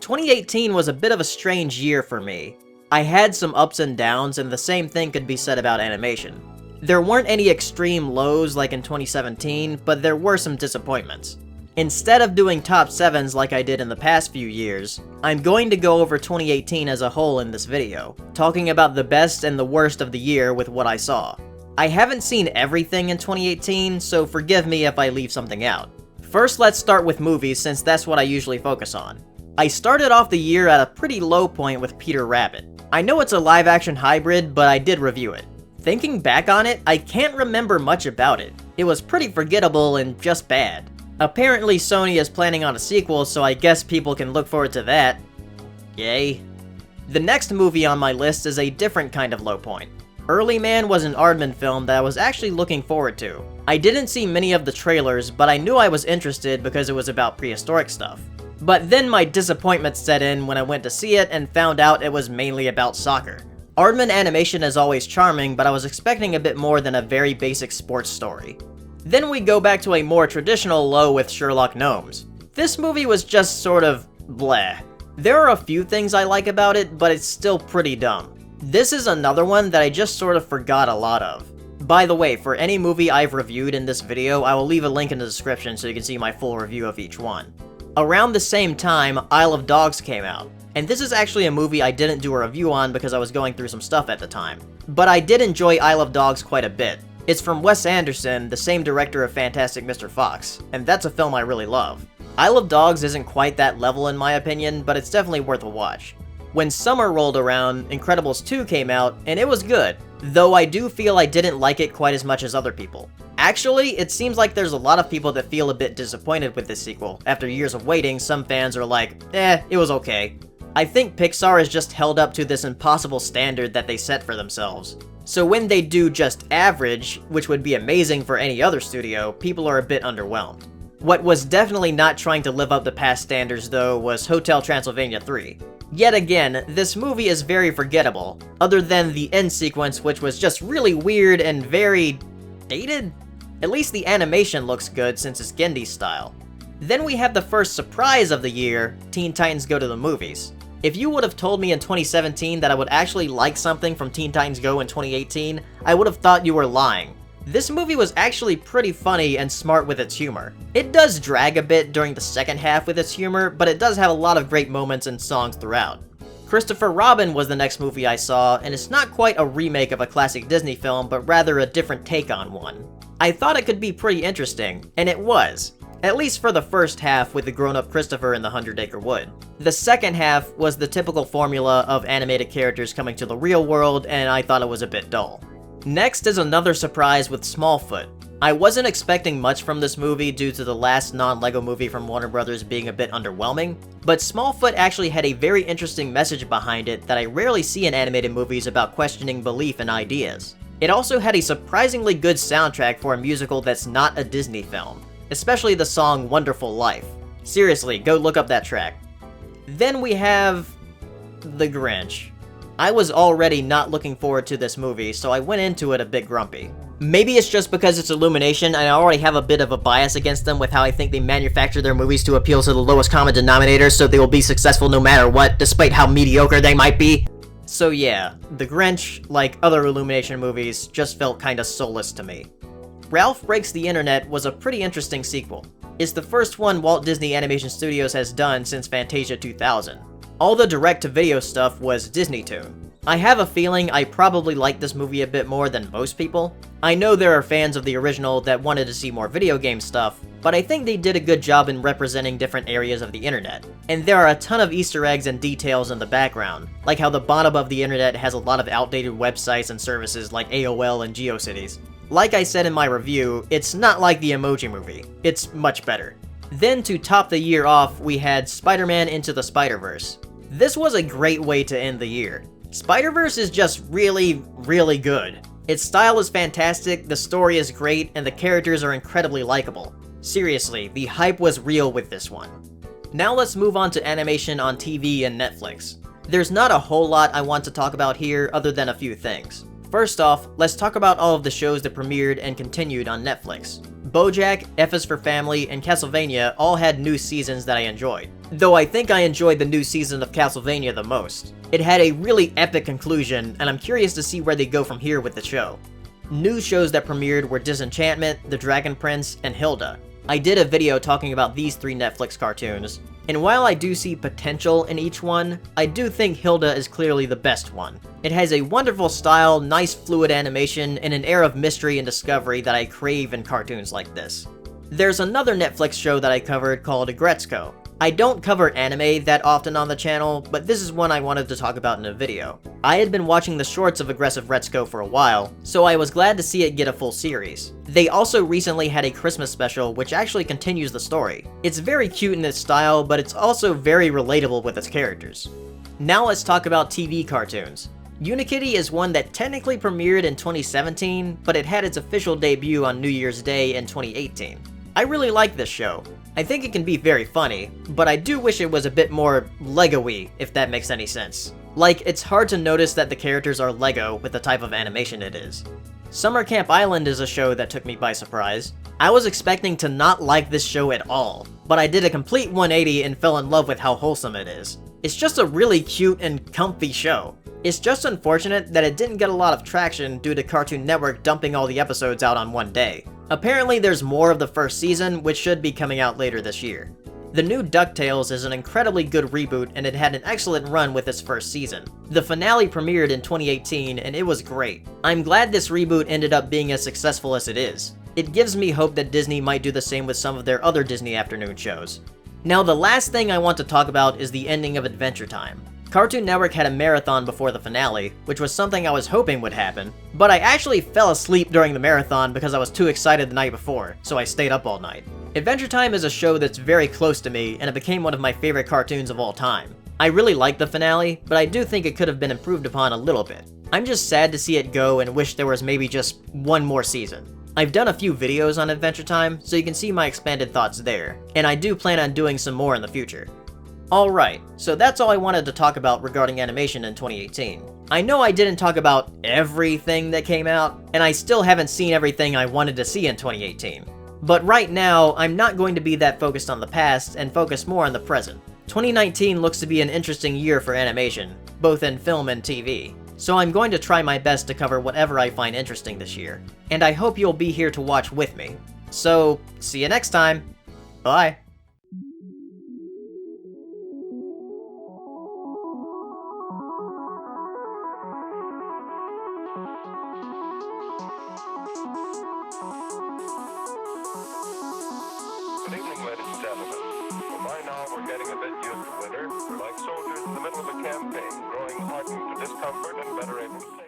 2018 was a bit of a strange year for me. I had some ups and downs, and the same thing could be said about animation. There weren't any extreme lows like in 2017, but there were some disappointments. Instead of doing top 7s like I did in the past few years, I'm going to go over 2018 as a whole in this video, talking about the best and the worst of the year with what I saw. I haven't seen everything in 2018, so forgive me if I leave something out. First, let's start with movies, since that's what I usually focus on. I started off the year at a pretty low point with Peter Rabbit. I know it's a live-action hybrid, but I did review it. Thinking back on it, I can't remember much about it. It was pretty forgettable and just bad. Apparently Sony is planning on a sequel, so I guess people can look forward to that. Yay. The next movie on my list is a different kind of low point. Early Man was an Aardman film that I was actually looking forward to. I didn't see many of the trailers, but I knew I was interested because it was about prehistoric stuff. But then my disappointment set in when I went to see it and found out it was mainly about soccer. Aardman animation is always charming, but I was expecting a bit more than a very basic sports story. Then we go back to a more traditional low with Sherlock Gnomes. This movie was just sort of bleh. There are a few things I like about it, but it's still pretty dumb. This is another one that I just sort of forgot a lot of. By the way, for any movie I've reviewed in this video, I will leave a link in the description so you can see my full review of each one. Around the same time, Isle of Dogs came out, and this is actually a movie I didn't do a review on because I was going through some stuff at the time. But I did enjoy Isle of Dogs quite a bit. It's from Wes Anderson, the same director of Fantastic Mr. Fox, and that's a film I really love. Isle of Dogs isn't quite that level in my opinion, but it's definitely worth a watch. When summer rolled around, Incredibles 2 came out, and it was good, though I do feel I didn't like it quite as much as other people. Actually, it seems like there's a lot of people that feel a bit disappointed with this sequel. After years of waiting, some fans are like, it was okay. I think Pixar has just held up to this impossible standard that they set for themselves. So when they do just average, which would be amazing for any other studio, people are a bit underwhelmed. What was definitely not trying to live up to past standards though was Hotel Transylvania 3. Yet again, this movie is very forgettable, other than the end sequence which was just really weird and very dated? At least the animation looks good since it's Gendy's style. Then we have the first surprise of the year, Teen Titans Go to the Movies. If you would have told me in 2017 that I would actually like something from Teen Titans Go in 2018, I would have thought you were lying. This movie was actually pretty funny and smart with its humor. It does drag a bit during the second half with its humor, but it does have a lot of great moments and songs throughout. Christopher Robin was the next movie I saw, and it's not quite a remake of a classic Disney film, but rather a different take on one. I thought it could be pretty interesting, and it was. At least for the first half with the grown-up Christopher in the 100-Acre Wood. The second half was the typical formula of animated characters coming to the real world, and I thought it was a bit dull. Next is another surprise with Smallfoot. I wasn't expecting much from this movie due to the last non-LEGO movie from Warner Brothers being a bit underwhelming, but Smallfoot actually had a very interesting message behind it that I rarely see in animated movies about questioning belief and ideas. It also had a surprisingly good soundtrack for a musical that's not a Disney film, especially the song Wonderful Life. Seriously, go look up that track. Then we have The Grinch. I was already not looking forward to this movie, so I went into it a bit grumpy. Maybe it's just because it's Illumination and I already have a bit of a bias against them with how I think they manufacture their movies to appeal to the lowest common denominator so they will be successful no matter what, despite how mediocre they might be. So yeah, The Grinch, like other Illumination movies, just felt kinda soulless to me. Ralph Breaks the Internet was a pretty interesting sequel. It's the first one Walt Disney Animation Studios has done since Fantasia 2000. All the direct-to-video stuff was Disney Toon. I have a feeling I probably like this movie a bit more than most people. I know there are fans of the original that wanted to see more video game stuff, but I think they did a good job in representing different areas of the internet. And there are a ton of Easter eggs and details in the background, like how the bottom of the internet has a lot of outdated websites and services like AOL and GeoCities. Like I said in my review, it's not like the Emoji Movie. It's much better. Then to top the year off, we had Spider-Man Into the Spider-Verse. This was a great way to end the year. Spider-Verse is just really, really good. Its style is fantastic, the story is great, and the characters are incredibly likable. Seriously, the hype was real with this one. Now let's move on to animation on TV and Netflix. There's not a whole lot I want to talk about here other than a few things. First off, let's talk about all of the shows that premiered and continued on Netflix. BoJack, F is for Family, and Castlevania all had new seasons that I enjoyed. Though I think I enjoyed the new season of Castlevania the most. It had a really epic conclusion, and I'm curious to see where they go from here with the show. New shows that premiered were Disenchantment, The Dragon Prince, and Hilda. I did a video talking about these 3 Netflix cartoons, and while I do see potential in each one, I do think Hilda is clearly the best one. It has a wonderful style, nice fluid animation, and an air of mystery and discovery that I crave in cartoons like this. There's another Netflix show that I covered called Aggretsuko. I don't cover anime that often on the channel, but this is one I wanted to talk about in a video. I had been watching the shorts of Aggretsuko for a while, so I was glad to see it get a full series. They also recently had a Christmas special which actually continues the story. It's very cute in its style, but it's also very relatable with its characters. Now let's talk about TV cartoons. Unikitty is one that technically premiered in 2017, but it had its official debut on New Year's Day in 2018. I really like this show. I think it can be very funny, but I do wish it was a bit more Lego-y, if that makes any sense. Like, it's hard to notice that the characters are Lego with the type of animation it is. Summer Camp Island is a show that took me by surprise. I was expecting to not like this show at all, but I did a complete 180 and fell in love with how wholesome it is. It's just a really cute and comfy show. It's just unfortunate that it didn't get a lot of traction due to Cartoon Network dumping all the episodes out on one day. Apparently there's more of the first season, which should be coming out later this year. The new DuckTales is an incredibly good reboot, and it had an excellent run with its first season. The finale premiered in 2018, and it was great. I'm glad this reboot ended up being as successful as it is. It gives me hope that Disney might do the same with some of their other Disney afternoon shows. Now the last thing I want to talk about is the ending of Adventure Time. Cartoon Network had a marathon before the finale, which was something I was hoping would happen, but I actually fell asleep during the marathon because I was too excited the night before, so I stayed up all night. Adventure Time is a show that's very close to me, and it became one of my favorite cartoons of all time. I really liked the finale, but I do think it could have been improved upon a little bit. I'm just sad to see it go and wish there was maybe just one more season. I've done a few videos on Adventure Time, so you can see my expanded thoughts there, and I do plan on doing some more in the future. Alright, so that's all I wanted to talk about regarding animation in 2018. I know I didn't talk about everything that came out, and I still haven't seen everything I wanted to see in 2018. But right now, I'm not going to be that focused on the past and focus more on the present. 2019 looks to be an interesting year for animation, both in film and TV. So I'm going to try my best to cover whatever I find interesting this year, and I hope you'll be here to watch with me. So, see you next time! Bye! Good evening, ladies and gentlemen. Well, by now we're getting a bit used to winter. We're like soldiers in the middle of a campaign, growing hardened to discomfort and better able to take